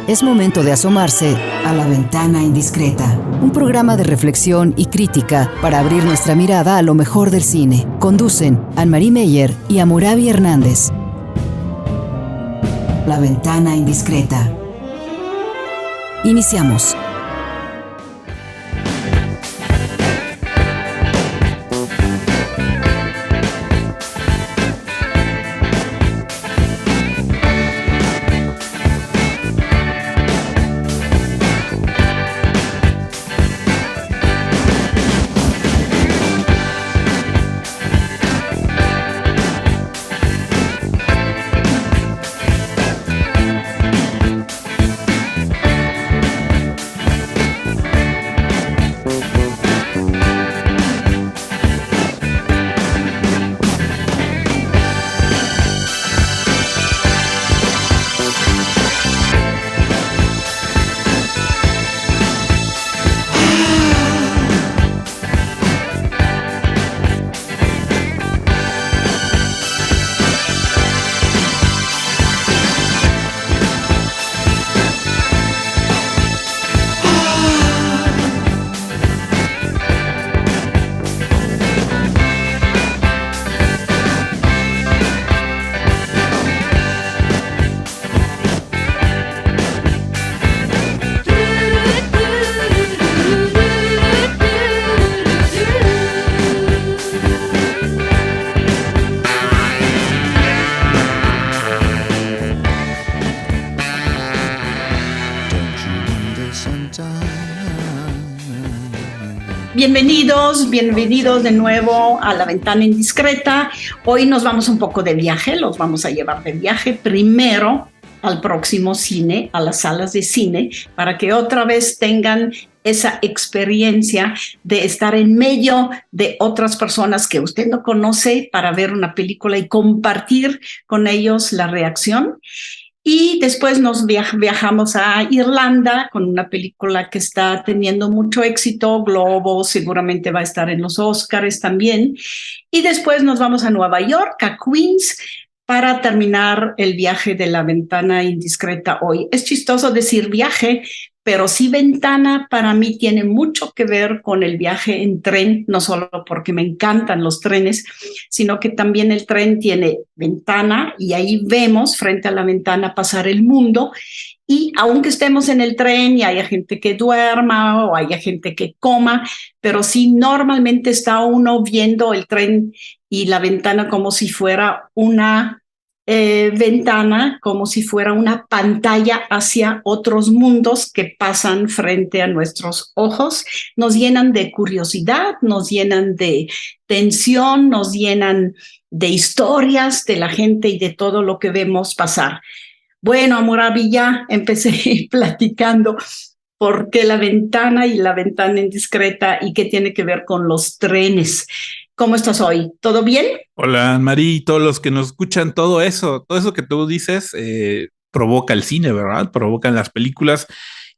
Es momento de asomarse a La Ventana Indiscreta, un programa de reflexión y crítica para abrir nuestra mirada a lo mejor del cine. Conducen Anne-Marie Meyer y Hammurabi Hernández. La Ventana Indiscreta. Iniciamos. Bienvenidos de nuevo a La Ventana Indiscreta. Hoy nos vamos un poco de viaje, los vamos a llevar de viaje primero al próximo cine, a las salas de cine, para que otra vez tengan esa experiencia de estar en medio de otras personas que usted no conoce para ver una película y compartir con ellos la reacción. Y después nos viajamos a Irlanda con una película que está teniendo mucho éxito, Globo, seguramente va a estar en los Óscares también. Y después nos vamos a Nueva York, a Queens, para terminar el viaje de La Ventana Indiscreta hoy. Es chistoso decir viaje, pero sí ventana para mí tiene mucho que ver con el viaje en tren, no solo porque me encantan los trenes, sino que también el tren tiene ventana y ahí vemos frente a la ventana pasar el mundo. Y aunque estemos en el tren y haya gente que duerma o haya gente que coma, pero sí normalmente está uno viendo el tren y la ventana como si fuera una ventana, como si fuera una pantalla hacia otros mundos que pasan frente a nuestros ojos. Nos llenan de curiosidad, nos llenan de tensión, nos llenan de historias de la gente y de todo lo que vemos pasar. Bueno, Hammurabi, ya empecé platicando por qué la ventana y la ventana indiscreta y qué tiene que ver con los trenes. ¿Cómo estás hoy? ¿Todo bien? Hola, Mari, y todos los que nos escuchan, todo eso que tú dices provoca el cine, ¿verdad? Provocan las películas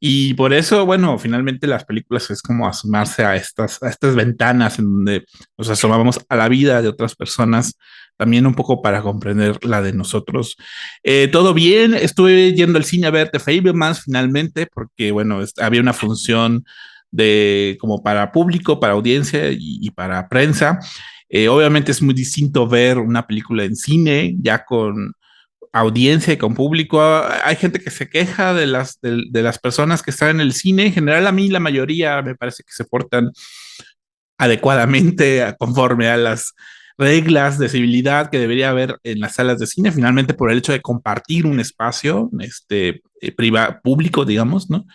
y por eso, bueno, finalmente las películas es como asomarse a estas ventanas en donde nos asomamos a la vida de otras personas, también un poco para comprender la de nosotros. Todo bien, estuve yendo al cine a ver The Fabelmans finalmente, porque, bueno, había una función de como para público, para audiencia y para prensa. Obviamente es muy distinto ver una película en cine, ya con audiencia y con público. Hay gente que se queja de las personas que están en el cine. En general, a mí la mayoría me parece que se portan adecuadamente conforme a las reglas de civilidad que debería haber en las salas de cine, finalmente por el hecho de compartir un espacio público, digamos, ¿no?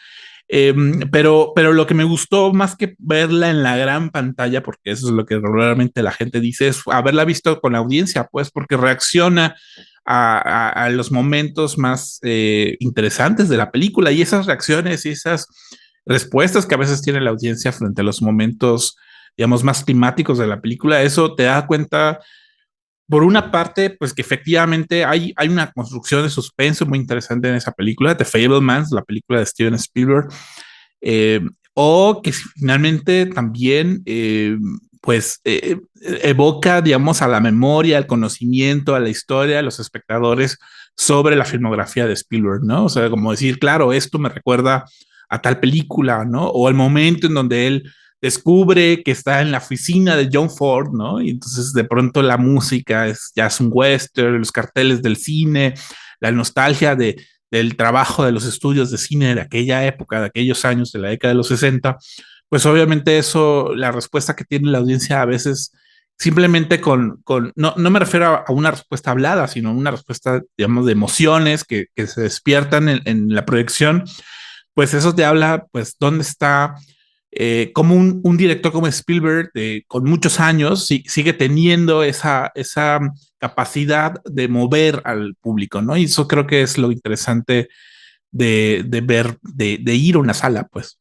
Pero lo que me gustó más que verla en la gran pantalla, porque eso es lo que regularmente la gente dice, es haberla visto con la audiencia, pues porque reacciona a los momentos más interesantes de la película y esas reacciones y esas respuestas que a veces tiene la audiencia frente a los momentos, digamos, más climáticos de la película, eso te da cuenta por una parte, pues que efectivamente hay una construcción de suspenso muy interesante en esa película, The Fabelmans, la película de Steven Spielberg, eh, o que finalmente también evoca, digamos, a la memoria, al conocimiento, a la historia de los espectadores sobre la filmografía de Spielberg, ¿no? O sea, como decir, claro, esto me recuerda a tal película, ¿no? O el momento en donde él descubre que está en la oficina de John Ford, ¿no? Y entonces de pronto la música ya es un western, los carteles del cine, la nostalgia del trabajo de los estudios de cine de aquella época, de aquellos años, de la década de los 60, pues obviamente eso, la respuesta que tiene la audiencia a veces simplemente no me refiero a una respuesta hablada, sino una respuesta, digamos, de emociones que se despiertan en la proyección, pues eso te habla, pues, dónde está, como un director como Spielberg, con muchos años, sigue teniendo esa capacidad de mover al público, ¿no? Y eso creo que es lo interesante de ver, de ir a una sala, pues.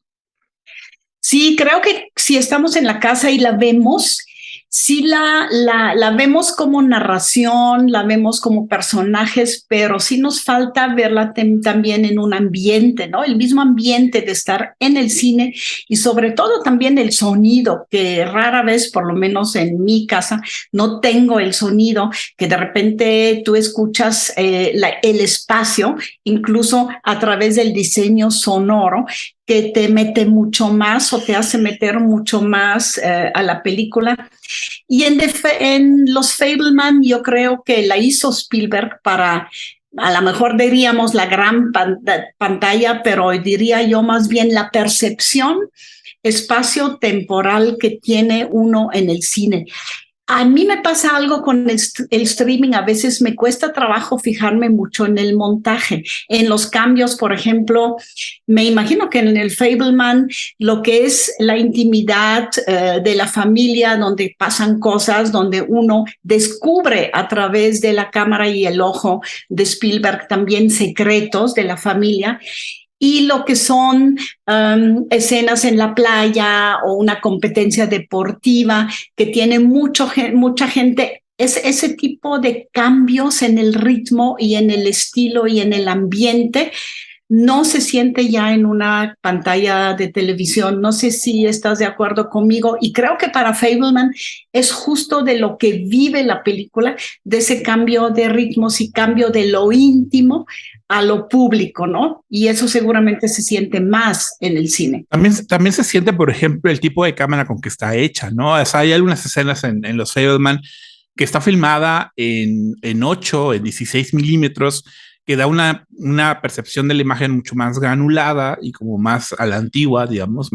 Sí, creo que si estamos en la casa y la vemos, sí la vemos como narración, la vemos como personajes, pero sí nos falta verla también en un ambiente, ¿no? El mismo ambiente de estar en el cine y sobre todo también el sonido, que rara vez, por lo menos en mi casa, no tengo el sonido, que de repente tú escuchas el espacio, incluso a través del diseño sonoro, que te mete mucho más o te hace meter mucho más a la película. Y en Los Fabelman yo creo que la hizo Spielberg para, a lo mejor diríamos la gran pantalla, pero diría yo más bien la percepción espacio-temporal que tiene uno en el cine. A mí me pasa algo con el streaming, a veces me cuesta trabajo fijarme mucho en el montaje, en los cambios, por ejemplo, me imagino que en el Fabelman lo que es la intimidad de la familia, donde pasan cosas, donde uno descubre a través de la cámara y el ojo de Spielberg también secretos de la familia, y lo que son escenas en la playa o una competencia deportiva que tiene mucha gente. Ese tipo de cambios en el ritmo y en el estilo y en el ambiente no se siente ya en una pantalla de televisión. No sé si estás de acuerdo conmigo. Y creo que para Fabelman es justo de lo que vive la película, de ese cambio de ritmos y cambio de lo íntimo a lo público, ¿no? Y eso seguramente se siente más en el cine. También se siente, por ejemplo, el tipo de cámara con que está hecha, ¿no? O sea, hay algunas escenas en Los Fabelman que está filmada en 8, en 16 milímetros, que da una percepción de la imagen mucho más granulada y como más a la antigua, digamos,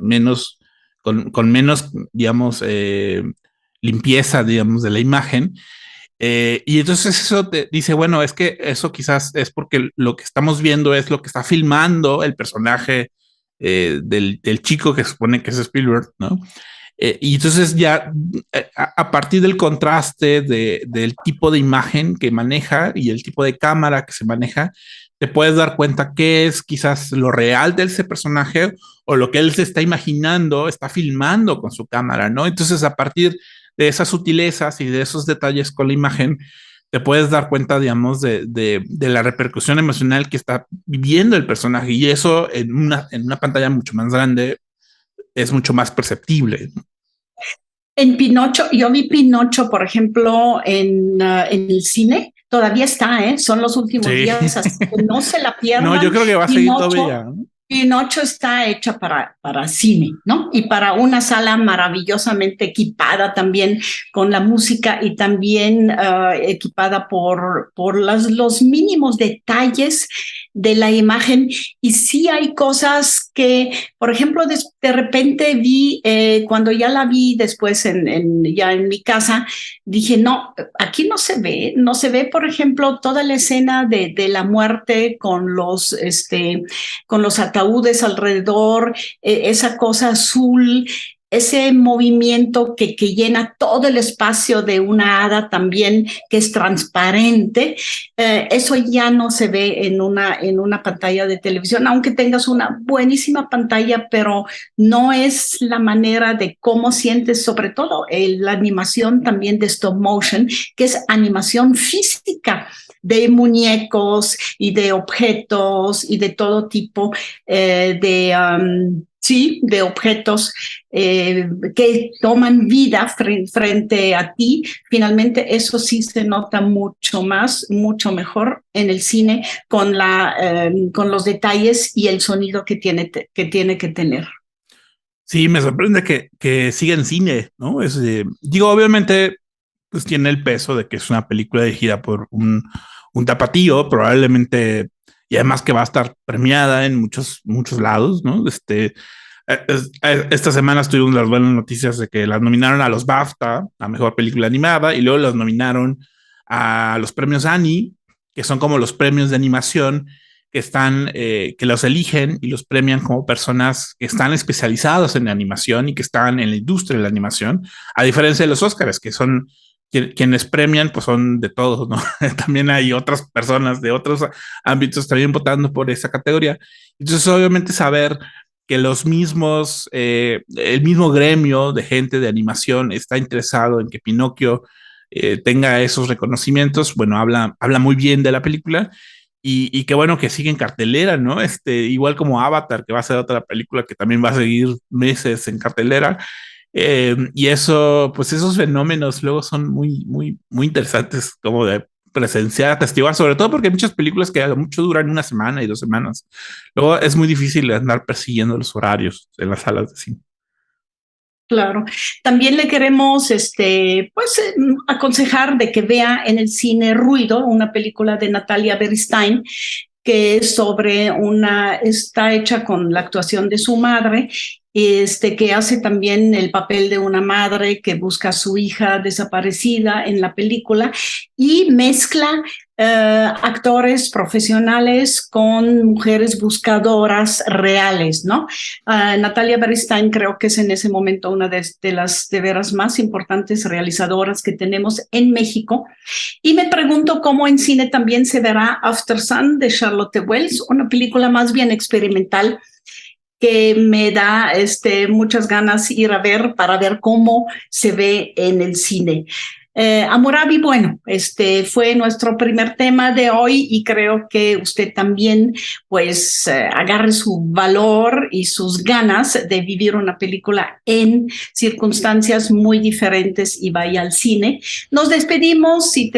menos, con menos, digamos, limpieza, digamos, de la imagen. Y entonces eso te dice, bueno, es que eso quizás es porque lo que estamos viendo es lo que está filmando el personaje del chico que se supone que es Spielberg, ¿no? Y entonces ya a partir del contraste del tipo de imagen que maneja y el tipo de cámara que se maneja, te puedes dar cuenta qué es quizás lo real de ese personaje o lo que él se está imaginando, está filmando con su cámara, ¿no? Entonces a partir de esas sutilezas y de esos detalles con la imagen, te puedes dar cuenta, digamos, de la repercusión emocional que está viviendo el personaje y eso en una pantalla mucho más grande es mucho más perceptible. En Pinocho, yo vi Pinocho, por ejemplo, en el cine, todavía está, ¿eh? Son los últimos días, así que no se la pierdan. No, yo creo que va a seguir todavía, ¿no? Pinocho está hecha para cine, ¿no? Y para una sala maravillosamente equipada también con la música y también equipada por los mínimos detalles de la imagen. Y sí hay cosas que, por ejemplo, de repente vi, cuando ya la vi después ya en mi casa, dije, no, aquí no se ve, por ejemplo, toda la escena de la muerte con los ataúdes alrededor, esa cosa azul, ese movimiento que llena todo el espacio de una hada también, que es transparente, eso ya no se ve en una pantalla de televisión, aunque tengas una buenísima pantalla, pero no es la manera de cómo sientes, sobre todo la animación también de stop motion, que es animación física. de muñecos y de objetos y de todo tipo de objetos que toman vida frente a ti. Finalmente, eso sí se nota mucho más, mucho mejor en el cine con los detalles y el sonido que tiene que tener. Sí, me sorprende que siga en cine, ¿no? Digo, obviamente, pues tiene el peso de que es una película dirigida por un tapatío, probablemente, y además que va a estar premiada en muchos lados, ¿no? Esta semana tuvimos las buenas noticias de que las nominaron a los BAFTA, a Mejor Película Animada, y luego las nominaron a los premios Annie, que son como los premios de animación que los eligen y los premian como personas que están especializados en animación y que están en la industria de la animación, a diferencia de los Óscares, que son quienes premian, pues son de todos, ¿no? También hay otras personas de otros ámbitos también votando por esa categoría. Entonces, obviamente, saber que el mismo gremio de gente de animación está interesado en que Pinocchio tenga esos reconocimientos, bueno, habla muy bien de la película y qué bueno que sigue en cartelera, ¿no? Igual como Avatar, que va a ser otra película que también va a seguir meses en cartelera. Y eso, pues esos fenómenos luego son muy interesantes como de presenciar, atestiguar, sobre todo porque hay muchas películas que mucho duran una semana y 2 semanas. Luego es muy difícil andar persiguiendo los horarios en las salas de cine. Claro. También le queremos aconsejar de que vea en el cine Ruido, una película de Natalia Beristain, que es está hecha con la actuación de su madre, que hace también el papel de una madre que busca a su hija desaparecida en la película y mezcla actores profesionales con mujeres buscadoras reales, ¿no? Natalia Beristain creo que es en ese momento una de las de veras más importantes realizadoras que tenemos en México. Y me pregunto cómo en cine también se verá After Sun de Charlotte Wells, una película más bien experimental que me da muchas ganas ir a ver para ver cómo se ve en el cine. Hammurabi, bueno, fue nuestro primer tema de hoy y creo que usted también pues agarre su valor y sus ganas de vivir una película en circunstancias muy diferentes y vaya al cine. Nos despedimos, si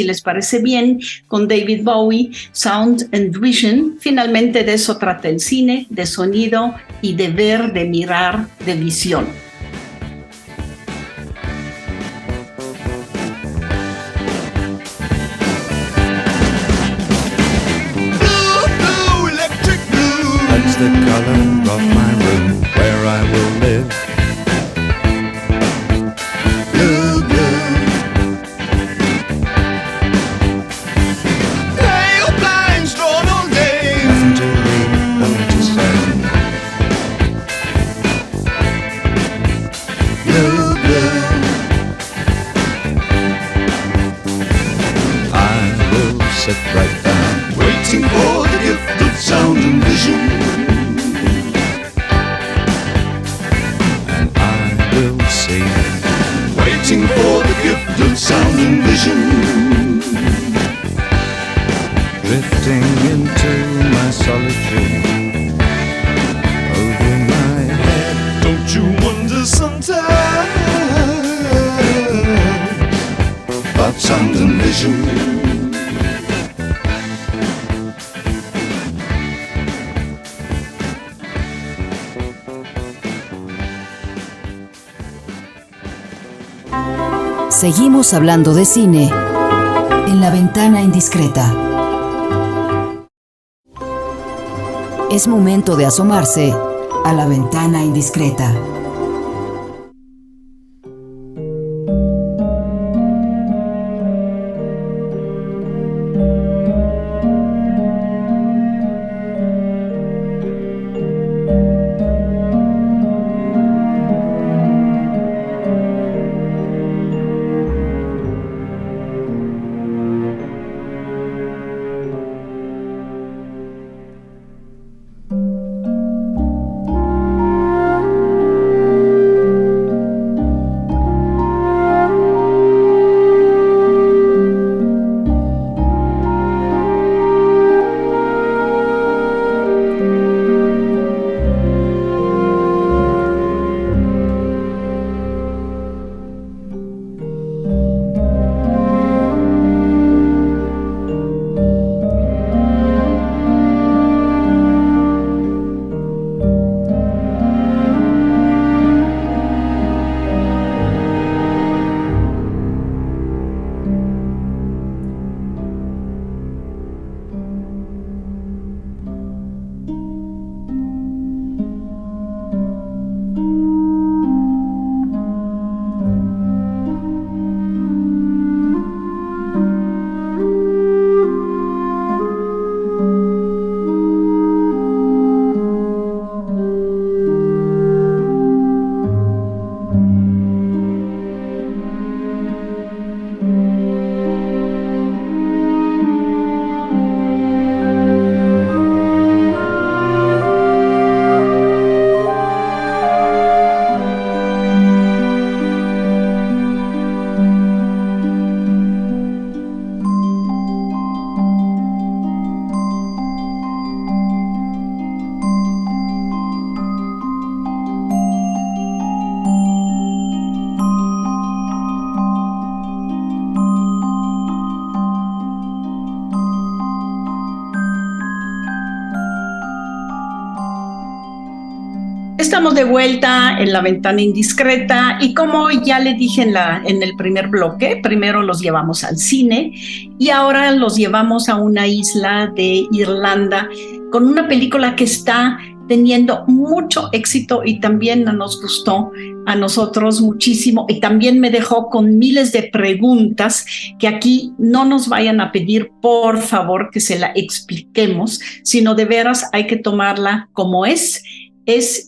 les parece bien, con David Bowie, Sound and Vision. Finalmente de eso trata el cine, de sonido y de ver, de mirar, de visión. The color of my room where I will live. Blue, blue. Pale blinds drawn all day. Nothing to read, nothing to say. Blue, blue. I will sit right down, waiting for the gift of sound and vision. Waiting for the gift of sound and vision. Drifting into my solitude. Over my head. Don't you wonder sometimes about sound and vision? Seguimos hablando de cine en La Ventana Indiscreta. Es momento de asomarse a La Ventana Indiscreta. Estamos de vuelta en La Ventana Indiscreta y como ya le dije en el primer bloque, primero los llevamos al cine y ahora los llevamos a una isla de Irlanda con una película que está teniendo mucho éxito y también nos gustó a nosotros muchísimo y también me dejó con miles de preguntas que aquí no nos vayan a pedir por favor que se la expliquemos, sino de veras hay que tomarla como es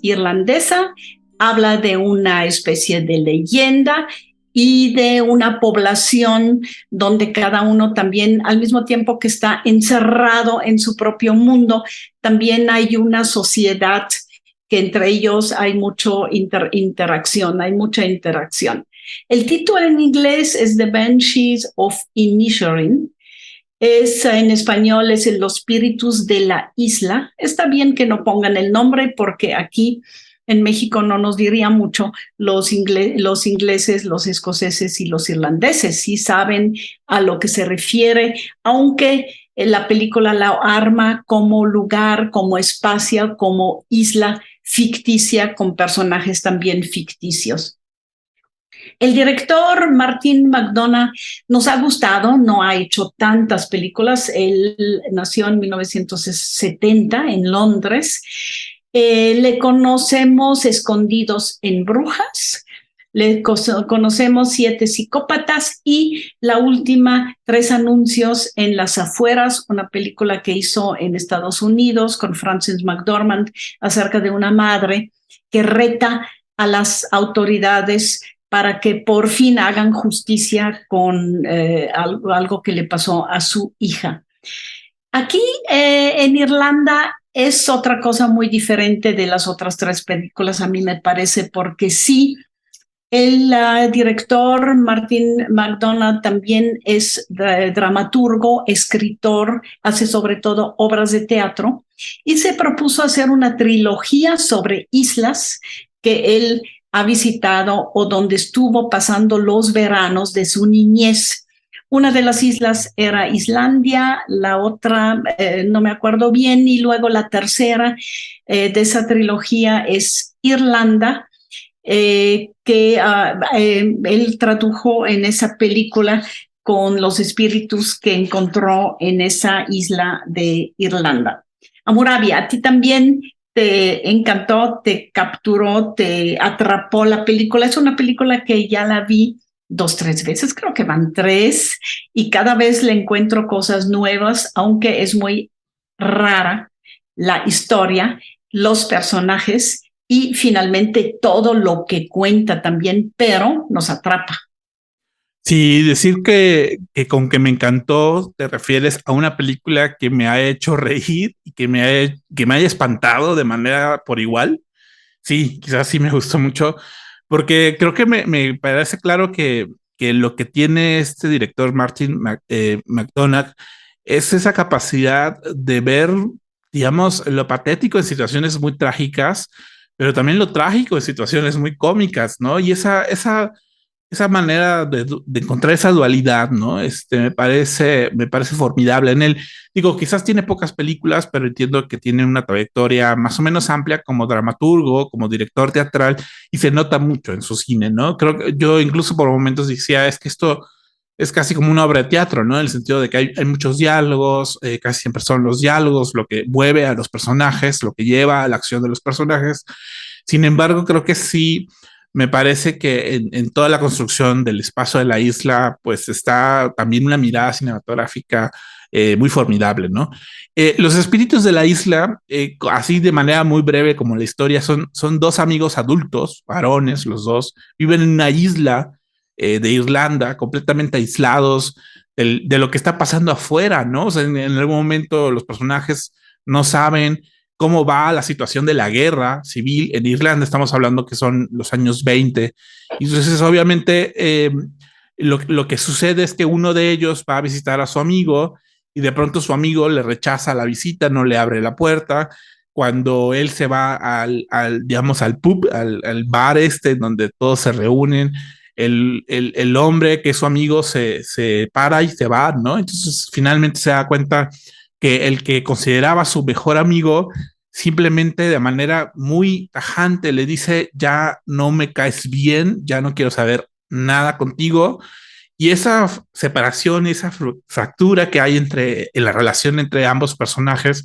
irlandesa, habla de una especie de leyenda y de una población donde cada uno también, al mismo tiempo que está encerrado en su propio mundo, también hay una sociedad que entre ellos hay interacción, hay mucha interacción. El título en inglés es The Banshees of Inisherin. En español es Los Espíritus de la Isla. Está bien que no pongan el nombre porque aquí en México no nos diría mucho. Los ingleses, los escoceses y los irlandeses sí saben a lo que se refiere, aunque la película la arma como lugar, como espacio, como isla ficticia con personajes también ficticios. El director Martin McDonagh nos ha gustado, no ha hecho tantas películas. Él nació en 1970 en Londres. Le conocemos Escondidos en Brujas, le conocemos 7 psicópatas y la última 3 anuncios en las afueras, una película que hizo en Estados Unidos con Frances McDormand acerca de una madre que reta a las autoridades para que por fin hagan justicia con algo que le pasó a su hija. Aquí en Irlanda es otra cosa muy diferente de las otras 3 películas, a mí me parece, porque sí, el director Martin McDonagh también es dramaturgo, escritor, hace sobre todo obras de teatro y se propuso hacer una trilogía sobre islas que él ha visitado o donde estuvo pasando los veranos de su niñez. Una de las islas era Islandia, la otra no me acuerdo bien, y luego la tercera de esa trilogía es Irlanda, que él tradujo en esa película con los espíritus que encontró en esa isla de Irlanda. Hammurabi, a ti también te encantó, te capturó, te atrapó la película. Es una película que ya la vi 2, 3 veces, creo que van 3, y cada vez le encuentro cosas nuevas, aunque es muy rara la historia, los personajes y finalmente todo lo que cuenta también, pero nos atrapa. Sí, decir que con que me encantó te refieres a una película que me ha hecho reír y que me haya espantado de manera por igual. Sí, quizás sí me gustó mucho, porque creo que me parece claro que lo que tiene este director Martin McDonagh es esa capacidad de ver, digamos, lo patético en situaciones muy trágicas, pero también lo trágico en situaciones muy cómicas, ¿no? Y esa manera de encontrar esa dualidad, ¿no? Me parece formidable en él. Digo, quizás tiene pocas películas, pero entiendo que tiene una trayectoria más o menos amplia como dramaturgo, como director teatral, y se nota mucho en su cine, ¿no? Creo que yo incluso por momentos decía, es que esto es casi como una obra de teatro, ¿no? En el sentido de que hay muchos diálogos, casi siempre son los diálogos lo que mueve a los personajes, lo que lleva a la acción de los personajes. Sin embargo, creo que sí me parece que en toda la construcción del espacio de la isla, pues está también una mirada cinematográfica muy formidable, ¿no? Los espíritus de la isla, así de manera muy breve como la historia, son 2 amigos adultos, varones, los 2, viven en una isla de Irlanda, completamente aislados de lo que está pasando afuera, ¿no? O sea, en algún momento los personajes no saben cómo va la situación de la guerra civil en Irlanda. Estamos hablando que son los años 20. Y entonces, obviamente, lo que sucede es que uno de ellos va a visitar a su amigo y de pronto su amigo le rechaza la visita, no le abre la puerta. Cuando él se va digamos, al pub, al bar donde todos se reúnen, el hombre que es su amigo se para y se va, ¿no? Entonces, finalmente se da cuenta que el que consideraba su mejor amigo simplemente de manera muy tajante le dice, ya no me caes bien, ya no quiero saber nada contigo. Y esa separación, esa fractura que hay en la relación entre ambos personajes,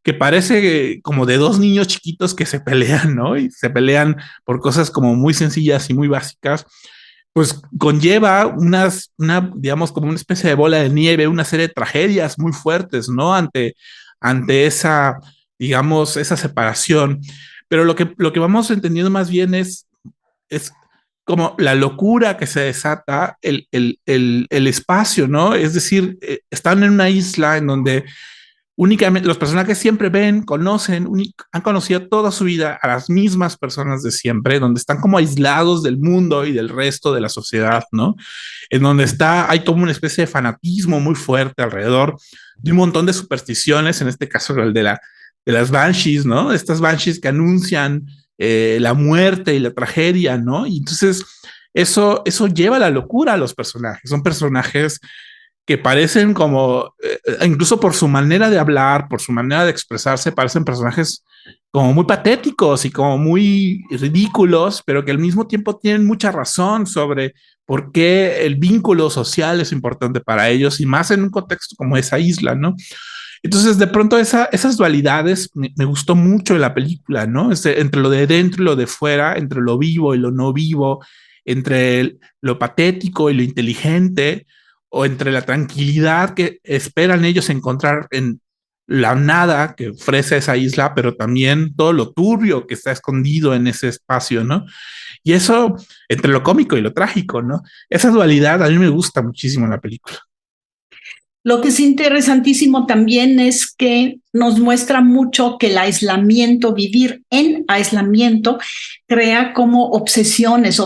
que parece como de dos niños chiquitos que se pelean, ¿no? Y se pelean por cosas como muy sencillas y muy básicas, pues conlleva digamos, como una especie de bola de nieve, una serie de tragedias muy fuertes, ¿no? Ante esa, digamos, esa separación. Pero lo que vamos entendiendo más bien es como la locura que se desata, el espacio, ¿no? Es decir, están en una isla en donde únicamente los personajes siempre ven, conocen, han conocido toda su vida a las mismas personas de siempre, donde están como aislados del mundo y del resto de la sociedad, ¿no? En donde hay como una especie de fanatismo muy fuerte alrededor de un montón de supersticiones, en este caso el de las banshees, ¿no? Estas banshees que anuncian la muerte y la tragedia, ¿no? Y entonces eso lleva a la locura a los personajes. Son personajes que parecen como, incluso por su manera de hablar, por su manera de expresarse, parecen personajes como muy patéticos y como muy ridículos, pero que al mismo tiempo tienen mucha razón sobre por qué el vínculo social es importante para ellos y más en un contexto como esa isla, ¿no? Entonces, de pronto, esas dualidades me gustó mucho en la película, ¿no? Entre lo de dentro y lo de fuera, entre lo vivo y lo no vivo, entre lo patético y lo inteligente, o entre la tranquilidad que esperan ellos encontrar en la nada que ofrece esa isla, pero también todo lo turbio que está escondido en ese espacio, ¿no? Y eso, entre lo cómico y lo trágico, ¿no? Esa dualidad a mí me gusta muchísimo en la película. Lo que es interesantísimo también es que nos muestra mucho que el aislamiento, vivir en aislamiento, crea como obsesiones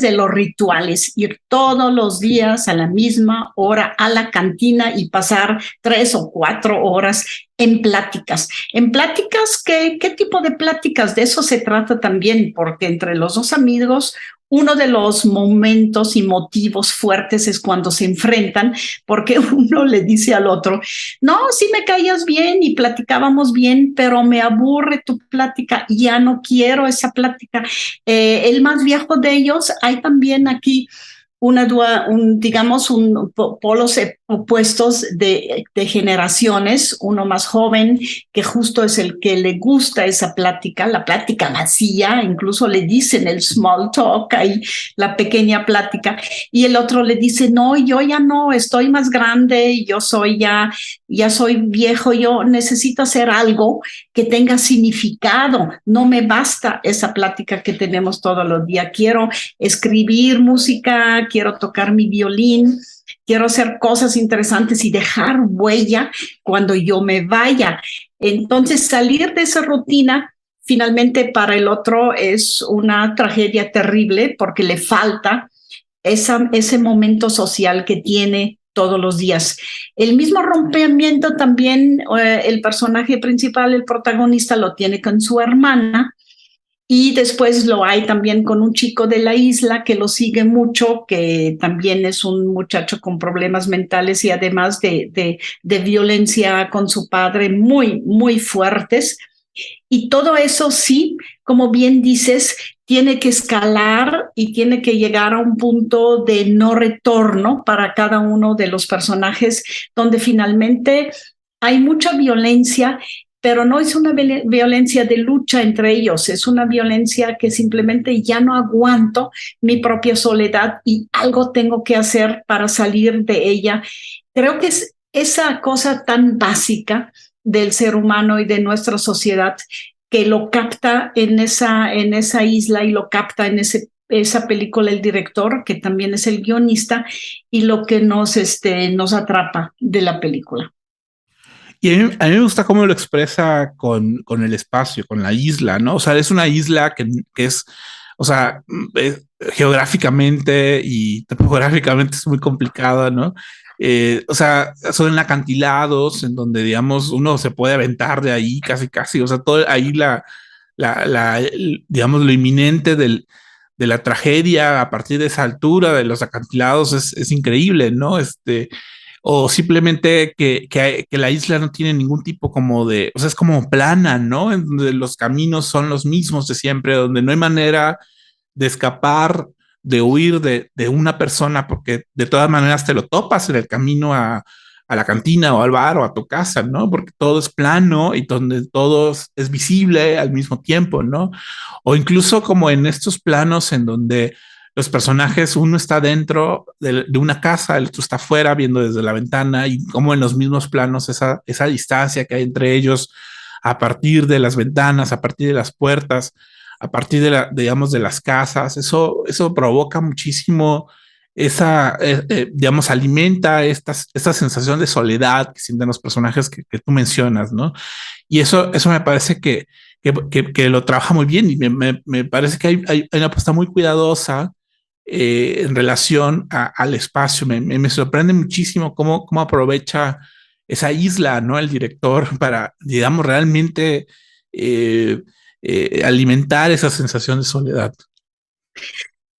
de los rituales, ir todos los días a la misma hora a la cantina y pasar 3 o 4 horas en pláticas. En pláticas, ¿qué tipo de pláticas? De eso se trata también, porque entre los dos amigos, uno de los momentos y motivos fuertes es cuando se enfrentan, porque uno le dice al otro, no, sí me caías bien y platicábamos bien, pero me aburre tu plática, ya no quiero esa plática. El más viejo de ellos, hay también aquí digamos, polos opuestos de generaciones, uno más joven, que justo es el que le gusta esa plática, la plática vacía, incluso le dicen el small talk, ahí la pequeña plática, y el otro le dice, no, yo ya no, estoy más grande, yo ya soy viejo, yo necesito hacer algo que tenga significado, no me basta esa plática que tenemos todos los días, quiero escribir música, quiero tocar mi violín, quiero hacer cosas interesantes y dejar huella cuando yo me vaya. Entonces, salir de esa rutina finalmente para el otro es una tragedia terrible porque le falta ese momento social que tiene todos los días. El mismo rompimiento también, el personaje principal, el protagonista, lo tiene con su hermana, y después lo hay también con un chico de la isla que lo sigue mucho, que también es un muchacho con problemas mentales y además de violencia con su padre muy, muy fuertes. Y todo eso sí, como bien dices, tiene que escalar y tiene que llegar a un punto de no retorno para cada uno de los personajes, donde finalmente hay mucha violencia, pero no es una violencia de lucha entre ellos, es una violencia que simplemente ya no aguanto mi propia soledad y algo tengo que hacer para salir de ella. Creo que es esa cosa tan básica del ser humano y de nuestra sociedad que lo capta en esa isla y lo capta en esa película el director, que también es el guionista, y lo que nos atrapa de la película. Y a mí me gusta cómo lo expresa con el espacio, con la isla, ¿no? O sea, es una isla que es, o sea, geográficamente y topográficamente es muy complicada, ¿no? O sea, son acantilados en donde, digamos, uno se puede aventar de ahí casi, casi. O sea, todo ahí digamos, lo inminente de la tragedia a partir de esa altura de los acantilados es increíble, ¿no? o simplemente que la isla no tiene ningún tipo como de, o sea, es como plana, ¿no? En donde los caminos son los mismos de siempre, donde no hay manera de escapar, de huir de una persona, porque de todas maneras te lo topas en el camino a la cantina o al bar o a tu casa, ¿no? Porque todo es plano y donde todo es visible al mismo tiempo, ¿no? O incluso como en estos planos en donde los personajes, uno está dentro de una casa, el otro está afuera viendo desde la ventana y como en los mismos planos esa distancia que hay entre ellos a partir de las ventanas, a partir de las puertas, a partir digamos, de las casas, eso provoca muchísimo digamos, alimenta esta sensación de soledad que sienten los personajes que tú mencionas, ¿no? Y eso me parece que lo trabaja muy bien y me parece que hay una apuesta muy cuidadosa en relación al espacio. Me sorprende muchísimo cómo aprovecha esa isla, ¿no? El director para, digamos, realmente alimentar esa sensación de soledad.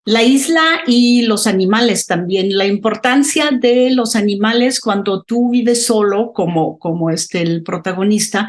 La isla y los animales también, la importancia de los animales cuando tú vives solo, como el protagonista,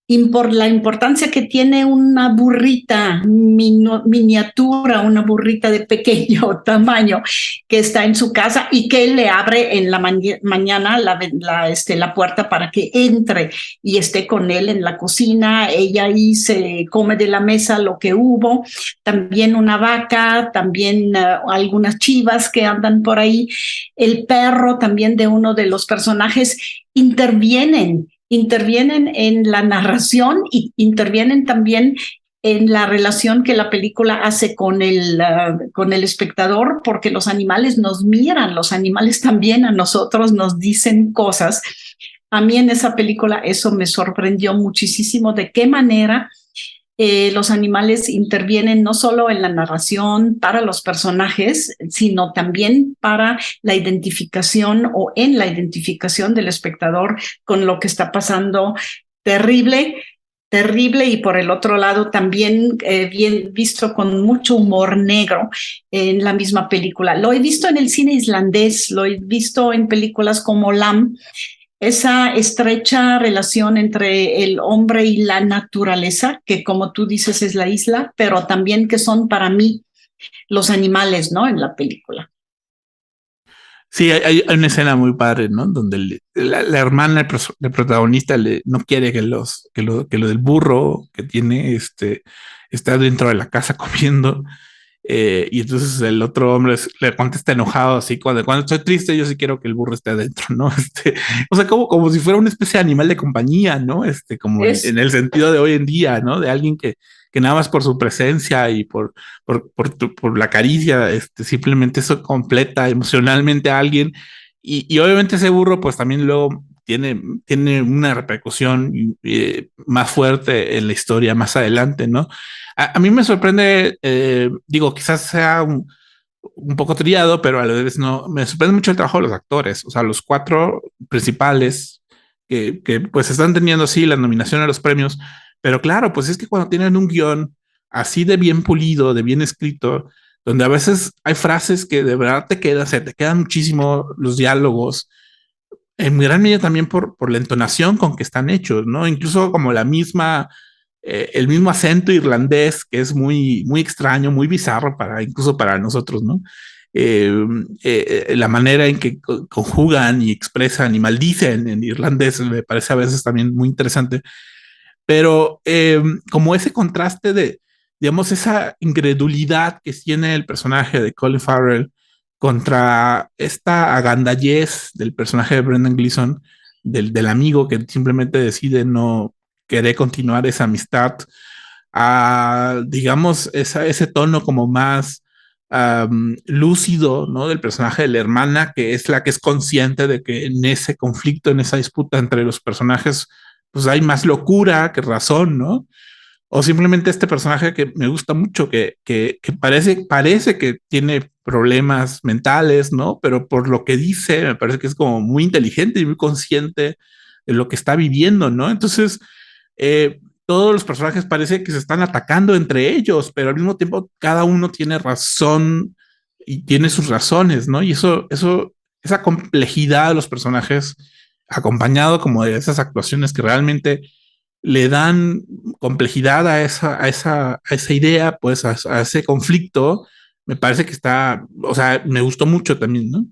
la importancia que tiene una burrita miniatura, una burrita de pequeño tamaño que está en su casa y que le abre en la mañana la puerta para que entre y esté con él en la cocina. Ella ahí se come de la mesa lo que hubo, también una vaca, también algunas chivas que andan por ahí. El perro también de uno de los personajes intervienen en la narración y intervienen también en la relación que la película hace con el espectador, porque los animales nos miran, los animales también a nosotros nos dicen cosas. A mí en esa película eso me sorprendió muchísimo, de qué manera los animales intervienen no solo en la narración para los personajes, sino también para la identificación o en la identificación del espectador con lo que está pasando. Terrible, terrible, y por el otro lado también bien visto con mucho humor negro en la misma película. Lo he visto en el cine islandés, lo he visto en películas como Lam, esa estrecha relación entre el hombre y la naturaleza, que como tú dices es la isla, pero también que son para mí los animales, ¿no? En la película. Sí, hay una escena muy padre, ¿no? Donde la hermana del protagonista no quiere que lo del burro que tiene está dentro de la casa comiendo. Y entonces el otro hombre le contesta enojado, así, cuando estoy triste, yo sí quiero que el burro esté adentro, ¿no? O sea, como si fuera una especie de animal de compañía, ¿no? Como en el sentido de hoy en día, ¿no? De alguien que nada más por su presencia y por la caricia, simplemente eso completa emocionalmente a alguien. Y obviamente ese burro, pues también luego tiene una repercusión más fuerte en la historia más adelante, ¿no? A mí me sorprende, digo, quizás sea un poco trillado, pero a la vez no, me sorprende mucho el trabajo de los actores, o sea, los cuatro principales que pues están teniendo, sí, la nominación a los premios, pero claro, pues es que cuando tienen un guión así de bien pulido, de bien escrito, donde a veces hay frases que de verdad te quedan muchísimo los diálogos, en gran medida también por la entonación con que están hechos, ¿no? Incluso como el mismo acento irlandés, que es muy, muy extraño, muy bizarro incluso para nosotros, ¿no? La manera en que conjugan y expresan y maldicen en irlandés me parece a veces también muy interesante, pero como ese contraste digamos, esa incredulidad que tiene el personaje de Colin Farrell contra esta agandallez del personaje de Brendan Gleeson, del amigo que simplemente decide no querer continuar esa amistad, a, digamos, ese tono como más lúcido, ¿no? Del personaje de la hermana, que es la que es consciente de que en ese conflicto, en esa disputa entre los personajes, pues hay más locura que razón, ¿no? O simplemente este personaje que me gusta mucho, que parece que tiene problemas mentales, ¿no? Pero por lo que dice, me parece que es como muy inteligente y muy consciente de lo que está viviendo, ¿no? Entonces, todos los personajes parece que se están atacando entre ellos, pero al mismo tiempo cada uno tiene razón y tiene sus razones, ¿no? Y eso esa complejidad de los personajes, acompañado como de esas actuaciones que realmente le dan complejidad a esa idea, pues a ese conflicto, me parece que está, o sea, me gustó mucho también, ¿no?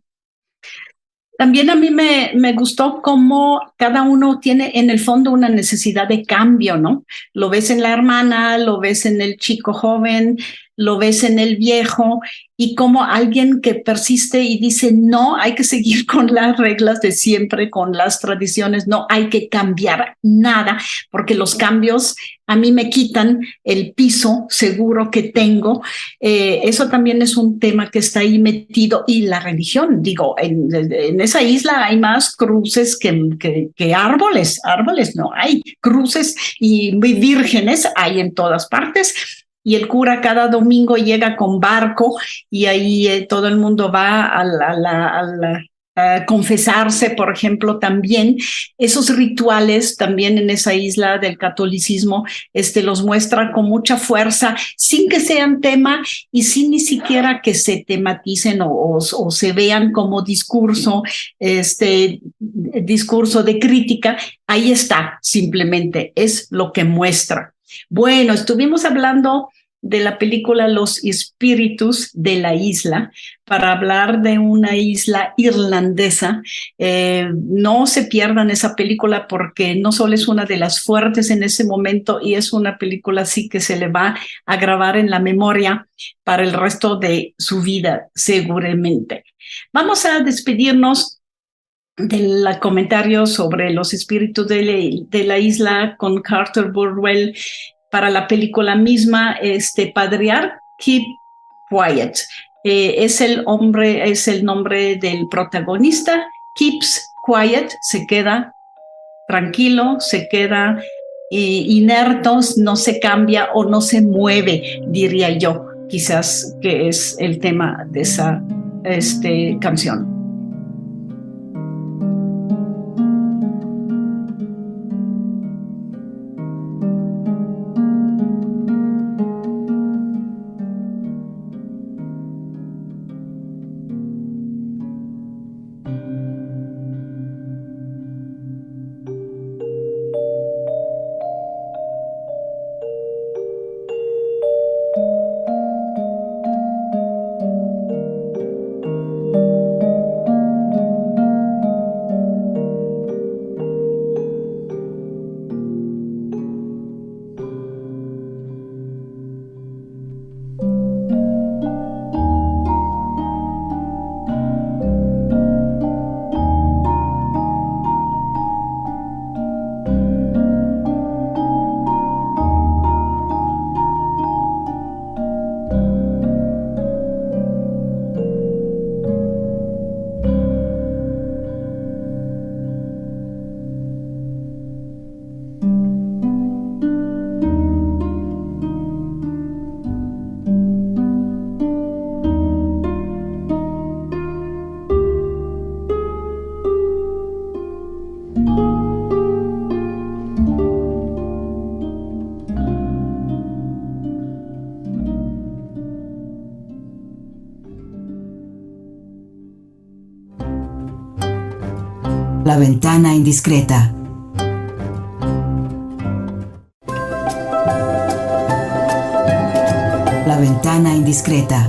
También a mí me gustó cómo cada uno tiene en el fondo una necesidad de cambio, ¿no? Lo ves en la hermana, lo ves en el chico joven, lo ves en el viejo, y como alguien que persiste y dice, no, hay que seguir con las reglas de siempre, con las tradiciones, no hay que cambiar nada, porque los cambios a mí me quitan el piso seguro que tengo. Eso también es un tema que está ahí metido. Y la religión, digo, en esa isla hay más cruces que árboles. Árboles no hay, cruces y vírgenes hay en todas partes. Y el cura cada domingo llega con barco y ahí todo el mundo va a confesarse, por ejemplo, también. Esos rituales también en esa isla del catolicismo los muestra con mucha fuerza, sin que sean tema y sin ni siquiera que se tematicen o se vean como discurso, discurso de crítica. Ahí está, simplemente es lo que muestra. Bueno, estuvimos hablando de la película Los Espíritus de la Isla, para hablar de una isla irlandesa. No se pierdan esa película, porque no solo es una de las fuertes en ese momento, y es una película así que se le va a grabar en la memoria para el resto de su vida, seguramente. Vamos a despedirnos del comentario sobre Los Espíritus de la Isla con Carter Burwell para la película misma, Padrear, Keep Quiet. Es el nombre del protagonista. Keeps quiet, se queda tranquilo, se queda inerto, no se cambia o no se mueve, diría yo, quizás, que es el tema de esa canción. La ventana indiscreta. La ventana indiscreta.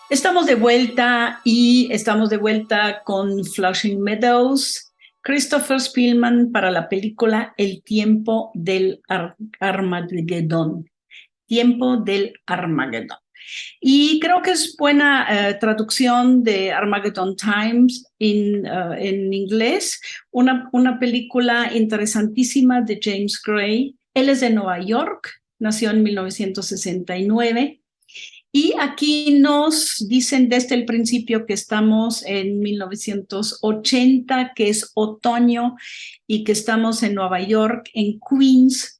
Estamos de vuelta con Flushing Meadows, Christopher Spielman para la película El tiempo del Armagedón. Tiempo del Armagedón. Y creo que es buena traducción de Armageddon Times en inglés, una película interesantísima de James Gray. Él es de Nueva York, nació en 1969. Y aquí nos dicen desde el principio que estamos en 1980, que es otoño, y que estamos en Nueva York, en Queens,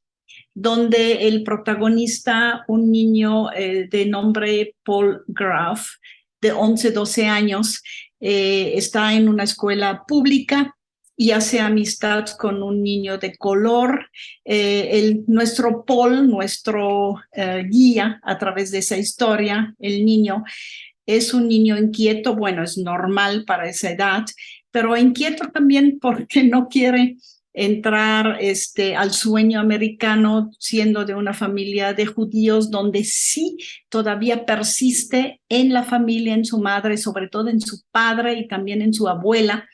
donde el protagonista, un niño de nombre Paul Graff, de 11-12 años, está en una escuela pública y hace amistad con un niño de color. Nuestro Paul, nuestro guía a través de esa historia, el niño, es un niño inquieto, bueno, es normal para esa edad, pero inquieto también porque no quiere entrar al sueño americano siendo de una familia de judíos donde sí todavía persiste en la familia, en su madre, sobre todo en su padre y también en su abuela,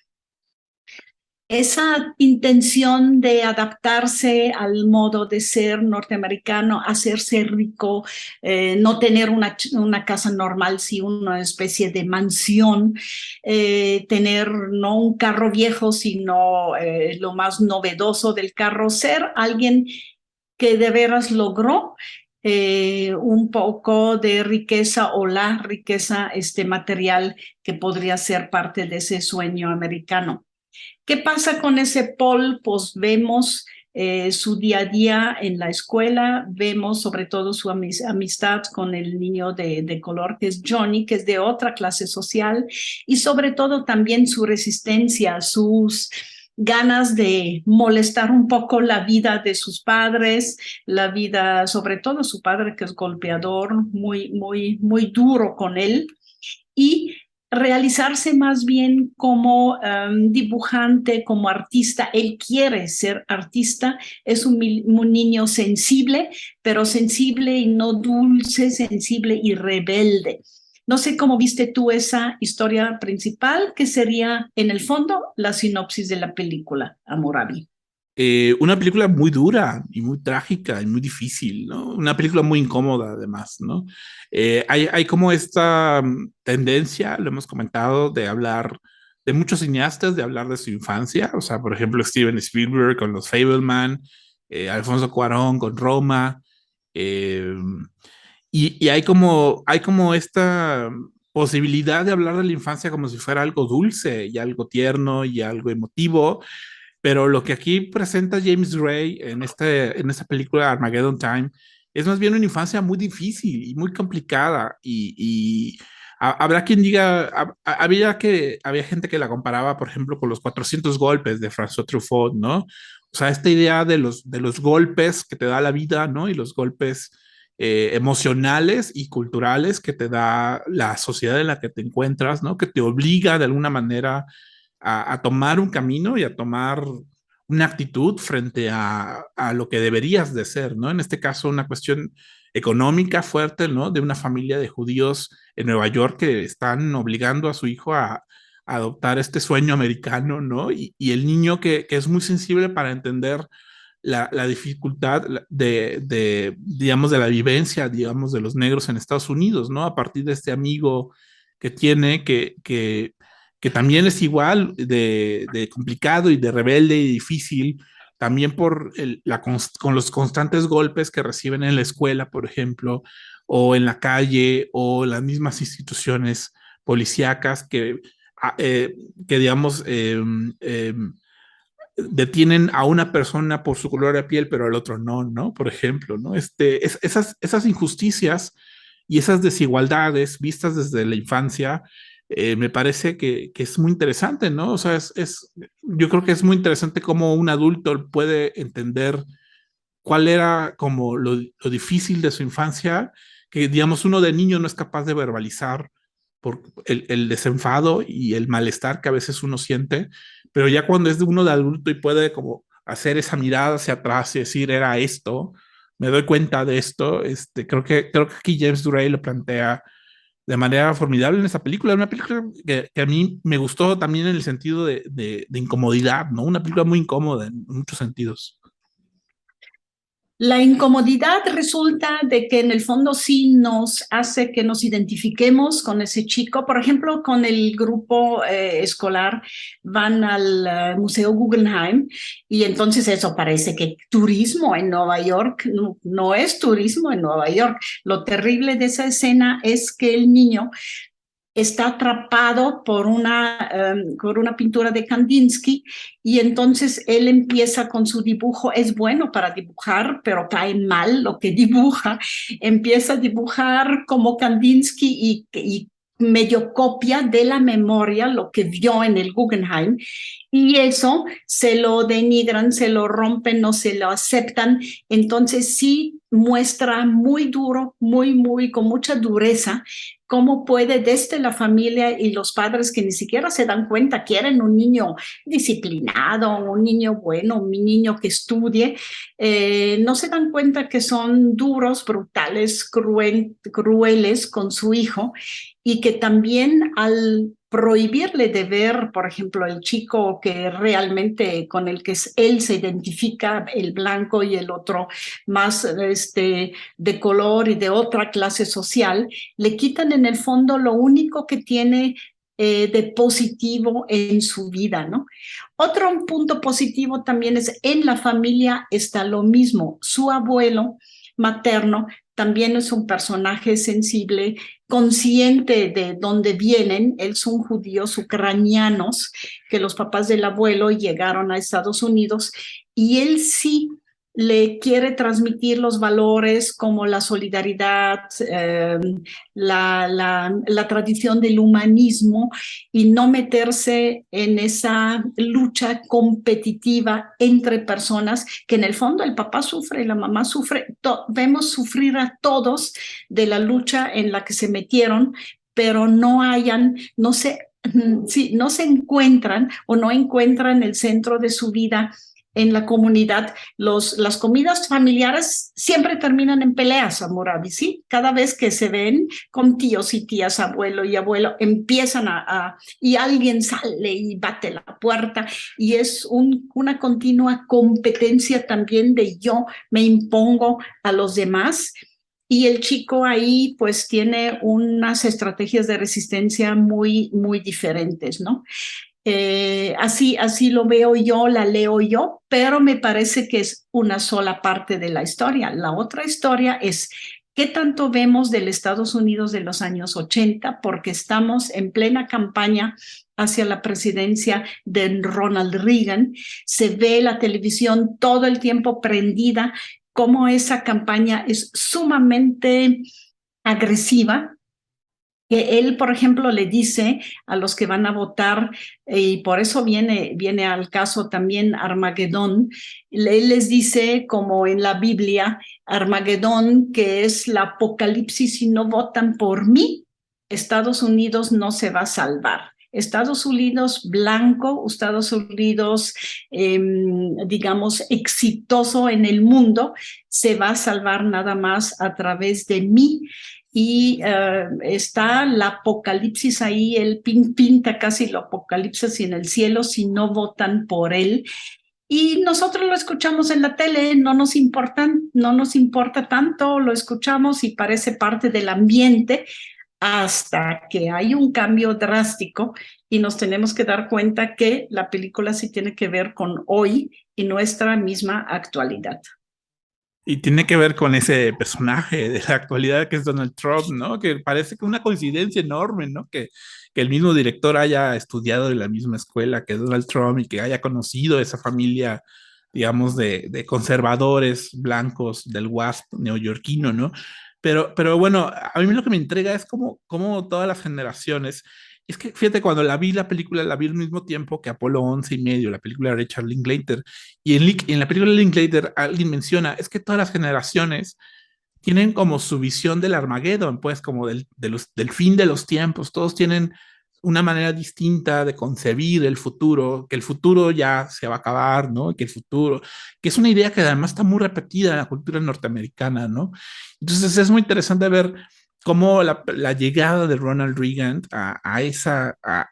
esa intención de adaptarse al modo de ser norteamericano, hacerse rico, no tener una casa normal, sino una especie de mansión, tener no un carro viejo, sino lo más novedoso del carro, ser alguien que de veras logró un poco de riqueza o la riqueza material que podría ser parte de ese sueño americano. ¿Qué pasa con ese Paul? Pues vemos su día a día en la escuela, vemos sobre todo su amistad con el niño de color que es Johnny, que es de otra clase social, y sobre todo también su resistencia, sus ganas de molestar un poco la vida de sus padres, la vida, sobre todo su padre que es golpeador, muy, muy, muy duro con él, y realizarse más bien como dibujante, como artista. Él quiere ser artista, es un niño sensible, pero sensible y no dulce, sensible y rebelde. No sé cómo viste tú esa historia principal, que sería en el fondo la sinopsis de la película, Hammurabi. Una película muy dura y muy trágica y muy difícil, ¿no? Una película muy incómoda además, ¿no? Hay como esta tendencia, lo hemos comentado, de hablar de muchos cineastas, de hablar de su infancia, o sea, por ejemplo, Steven Spielberg con Los Fabelman, Alfonso Cuarón con Roma, eh, y hay como esta posibilidad de hablar de la infancia como si fuera algo dulce y algo tierno y algo emotivo, pero lo que aquí presenta James Gray en esta película Armageddon Time es más bien una infancia muy difícil y muy complicada. Habrá quien diga, había gente que la comparaba, por ejemplo, con los 400 golpes de François Truffaut, ¿no? O sea, esta idea de los golpes que te da la vida, ¿no? Y los golpes emocionales y culturales que te da la sociedad en la que te encuentras, ¿no? Que te obliga de alguna manera a tomar un camino y a tomar una actitud frente a lo que deberías de ser, ¿no? En este caso, una cuestión económica fuerte, ¿no? De una familia de judíos en Nueva York que están obligando a su hijo a adoptar este sueño americano, ¿no? Y el niño que es muy sensible para entender la dificultad digamos, de la vivencia, digamos, de los negros en Estados Unidos, ¿no? A partir de este amigo que tiene, que también es igual de complicado y de rebelde y difícil, también por con los constantes golpes que reciben en la escuela, por ejemplo, o en la calle, o las mismas instituciones policíacas que digamos, detienen a una persona por su color de piel, pero al otro no, ¿no? Por ejemplo, ¿no? Esas injusticias y esas desigualdades vistas desde la infancia, me parece que es muy interesante, ¿no? O sea, yo creo que es muy interesante cómo un adulto puede entender cuál era como lo difícil de su infancia, que digamos uno de niño no es capaz de verbalizar por el desenfado y el malestar que a veces uno siente, pero ya cuando es de uno de adulto y puede como hacer esa mirada hacia atrás y decir, era esto, me doy cuenta de esto, creo que aquí James Duray lo plantea de manera formidable en esa película. Una película que a mí me gustó también en el sentido de incomodidad, ¿no? Una película muy incómoda en muchos sentidos. La incomodidad resulta de que en el fondo sí nos hace que nos identifiquemos con ese chico. Por ejemplo, con el grupo escolar van al Museo Guggenheim y entonces eso parece que turismo en Nueva York no es turismo en Nueva York. Lo terrible de esa escena es que el niño está atrapado por una pintura de Kandinsky y entonces él empieza con su dibujo, es bueno para dibujar, pero cae mal lo que dibuja, empieza a dibujar como Kandinsky y medio copia de la memoria lo que vio en el Guggenheim y eso se lo denigran, se lo rompen, no se lo aceptan, entonces sí muestra muy duro, con mucha dureza cómo puede desde la familia y los padres que ni siquiera se dan cuenta, quieren un niño disciplinado, un niño bueno, un niño que estudie, no se dan cuenta que son duros, brutales, crueles con su hijo y que también al prohibirle de ver, por ejemplo, el chico que realmente con el que él se identifica, el blanco y el otro más de color y de otra clase social, le quitan en el fondo lo único que tiene de positivo en su vida, ¿no? Otro punto positivo también es en la familia está lo mismo. Su abuelo materno también es un personaje sensible, consciente de dónde vienen. Él son judíos ucranianos, que los papás del abuelo llegaron a Estados Unidos y él sí le quiere transmitir los valores como la solidaridad, la tradición del humanismo y no meterse en esa lucha competitiva entre personas que en el fondo el papá sufre y la mamá sufre. Vemos sufrir a todos de la lucha en la que se metieron, pero no se encuentran o no encuentran el centro de su vida en la comunidad. Las comidas familiares siempre terminan en peleas, Hammurabi, ¿sí? Cada vez que se ven con tíos y tías, abuelo y abuelo, empiezan y alguien sale y bate la puerta y es una continua competencia también de yo me impongo a los demás. Y el chico ahí pues tiene unas estrategias de resistencia muy, muy diferentes, ¿no? Así lo veo yo, la leo yo, pero me parece que es una sola parte de la historia. La otra historia es qué tanto vemos del Estados Unidos de los años 80, porque estamos en plena campaña hacia la presidencia de Ronald Reagan. Se ve la televisión todo el tiempo prendida, cómo esa campaña es sumamente agresiva, que él, por ejemplo, le dice a los que van a votar, y por eso viene al caso también Armagedón, él les dice, como en la Biblia, Armagedón, que es la apocalipsis, si no votan por mí, Estados Unidos no se va a salvar. Estados Unidos blanco, Estados Unidos, digamos, exitoso en el mundo, se va a salvar nada más a través de mí. Y está el apocalipsis ahí, él pinta casi el apocalipsis en el cielo si no votan por él. Y nosotros lo escuchamos en la tele, no nos importa tanto, lo escuchamos y parece parte del ambiente hasta que hay un cambio drástico y nos tenemos que dar cuenta que la película sí tiene que ver con hoy y nuestra misma actualidad. Y tiene que ver con ese personaje de la actualidad que es Donald Trump, ¿no? Que parece que una coincidencia enorme, ¿no? Que el mismo director haya estudiado en la misma escuela que Donald Trump y que haya conocido esa familia, digamos, de conservadores blancos del WASP neoyorquino, ¿no? Pero bueno, a mí lo que me entrega es como todas las generaciones. Es que fíjate, cuando la película la vi al mismo tiempo que Apolo 11 y medio, la película de Richard Linklater, y en la película de Linklater alguien menciona, es que todas las generaciones tienen como su visión del Armageddon, pues como del fin de los tiempos, todos tienen una manera distinta de concebir el futuro, que el futuro ya se va a acabar, ¿no? Que es una idea que además está muy repetida en la cultura norteamericana, ¿no? Entonces es muy interesante ver cómo la llegada de Ronald Reagan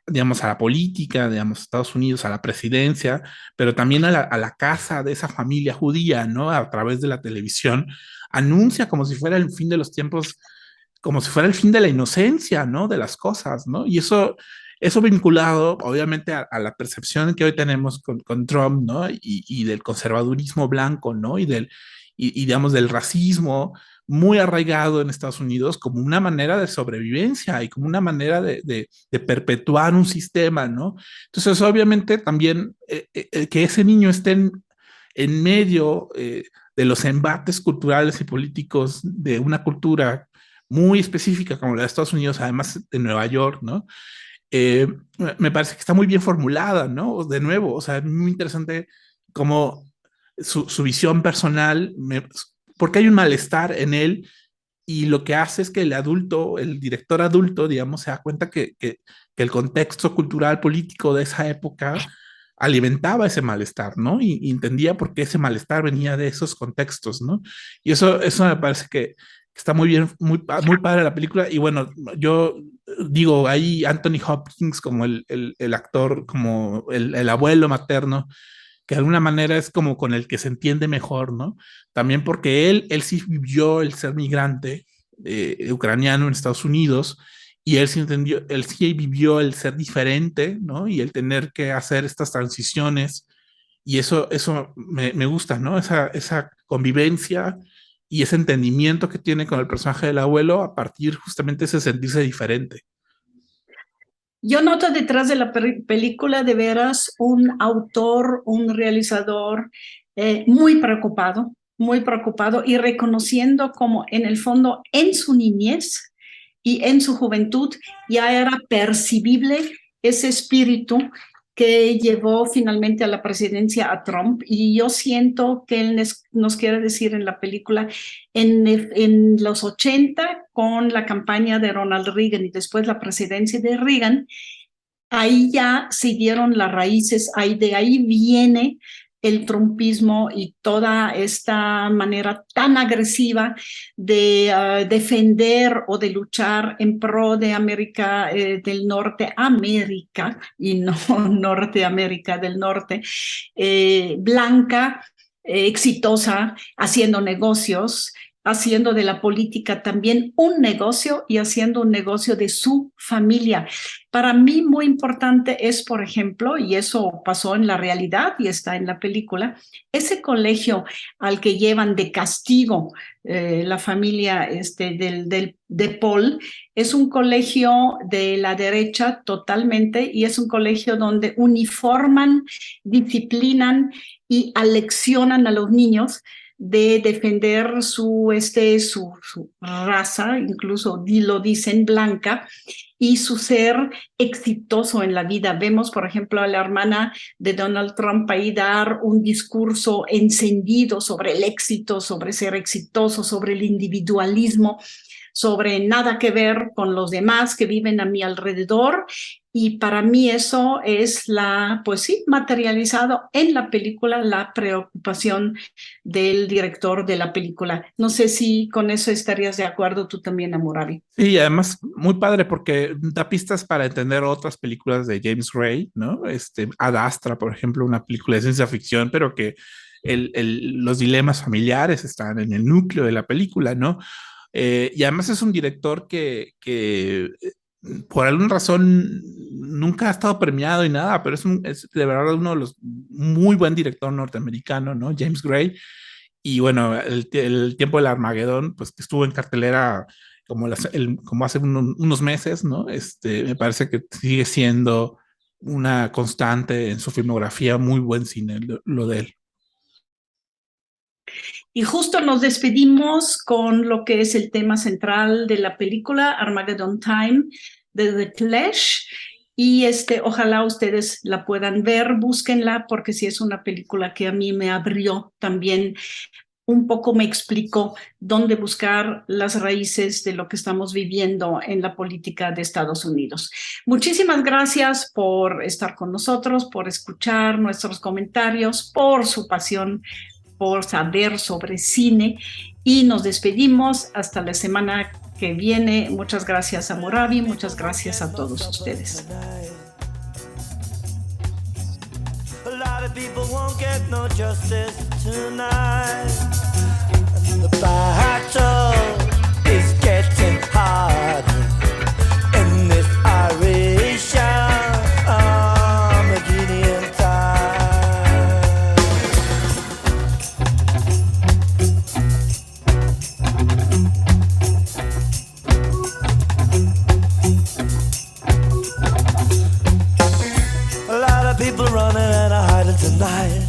digamos, a la política, digamos, Estados Unidos, a la presidencia, pero también a la casa de esa familia judía, ¿no? A través de la televisión, anuncia como si fuera el fin de los tiempos, como si fuera el fin de la inocencia, ¿no? De las cosas, ¿no? Y eso vinculado, obviamente, a la percepción que hoy tenemos con Trump, ¿no? Y del conservadurismo blanco, ¿no? Digamos, del racismo muy arraigado en Estados Unidos como una manera de sobrevivencia y como una manera de perpetuar un sistema, ¿no? Entonces, obviamente, también que ese niño esté en medio de los embates culturales y políticos de una cultura muy específica como la de Estados Unidos, además de Nueva York, ¿no? Eh, Me parece que está muy bien formulada, ¿no? De nuevo, o sea, es muy interesante cómo su visión personal, porque hay un malestar en él y lo que hace es que el adulto, el director adulto, digamos, se da cuenta que el contexto cultural político de esa época alimentaba ese malestar, ¿no? Y entendía por qué ese malestar venía de esos contextos, ¿no? Y eso me parece que está muy bien, muy padre la película. Y bueno, yo digo, ahí Anthony Hopkins como el actor, como el abuelo materno, que de alguna manera es como con el que se entiende mejor, ¿no? También porque él sí vivió el ser migrante ucraniano en Estados Unidos y él sí entendió, él sí vivió el ser diferente, ¿no? Y el tener que hacer estas transiciones y eso me gusta, ¿no? Esa convivencia y ese entendimiento que tiene con el personaje del abuelo a partir justamente de ese sentirse diferente. Yo noto detrás de la película de veras un autor, un realizador muy preocupado y reconociendo como en el fondo en su niñez y en su juventud ya era percibible ese espíritu que llevó finalmente a la presidencia a Trump. Y yo siento que él nos quiere decir en la película, en los 80, con la campaña de Ronald Reagan y después la presidencia de Reagan, ahí ya siguieron las raíces, de ahí viene el trumpismo y toda esta manera tan agresiva de defender o de luchar en pro de América del Norte, América, y no Norteamérica del Norte, blanca, exitosa, haciendo negocios, haciendo de la política también un negocio y haciendo un negocio de su familia. Para mí muy importante es, por ejemplo, y eso pasó en la realidad y está en la película, ese colegio al que llevan de castigo la familia de Paul, es un colegio de la derecha totalmente y es un colegio donde uniforman, disciplinan y aleccionan a los niños de defender su raza, incluso lo dicen blanca, y su ser exitoso en la vida. Vemos, por ejemplo, a la hermana de Donald Trump ahí dar un discurso encendido sobre el éxito, sobre ser exitoso, sobre el individualismo, sobre nada que ver con los demás que viven a mi alrededor. Y para mí eso es pues sí, materializado en la película, la preocupación del director de la película. No sé si con eso estarías de acuerdo tú también, Amurabi. Sí, y además muy padre porque da pistas para entender otras películas de James Gray, ¿no? Ad Astra, por ejemplo, una película de ciencia ficción, pero que los dilemas familiares están en el núcleo de la película, ¿no? Y además es un director que por alguna razón nunca ha estado premiado y nada, pero es de verdad uno de los muy buen director norteamericano, ¿no? James Gray. Y bueno, el tiempo del Armagedón, pues que estuvo en cartelera como hace unos meses, ¿no? Me parece que sigue siendo una constante en su filmografía, muy buen cine, lo de él. Y justo nos despedimos con lo que es el tema central de la película, Armageddon Time, de The Clash. Y ojalá ustedes la puedan ver, búsquenla, porque sí es una película que a mí me abrió también un poco, me explicó dónde buscar las raíces de lo que estamos viviendo en la política de Estados Unidos. Muchísimas gracias por estar con nosotros, por escuchar nuestros comentarios, por su pasión por saber sobre cine, y nos despedimos hasta la semana que viene. Muchas gracias a Murabi, muchas gracias a todos ustedes. A lot of people won't get no justice tonight. The battle is getting harder in this Irish Armageddon time. A lot of people running and hiding tonight.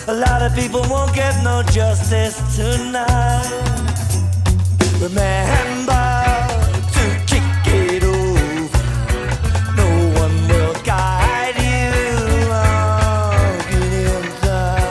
A lot of people won't get no justice tonight. Remember to kick it off. No one will guide you on Gideon time.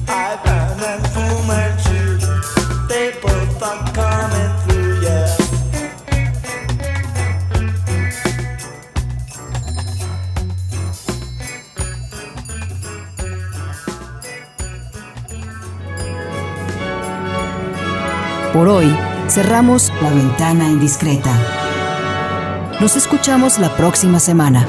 Ivan and Fu Manchu, they both are coming through, yeah. Por hoy, cerramos La Ventana Indiscreta. Nos escuchamos la próxima semana.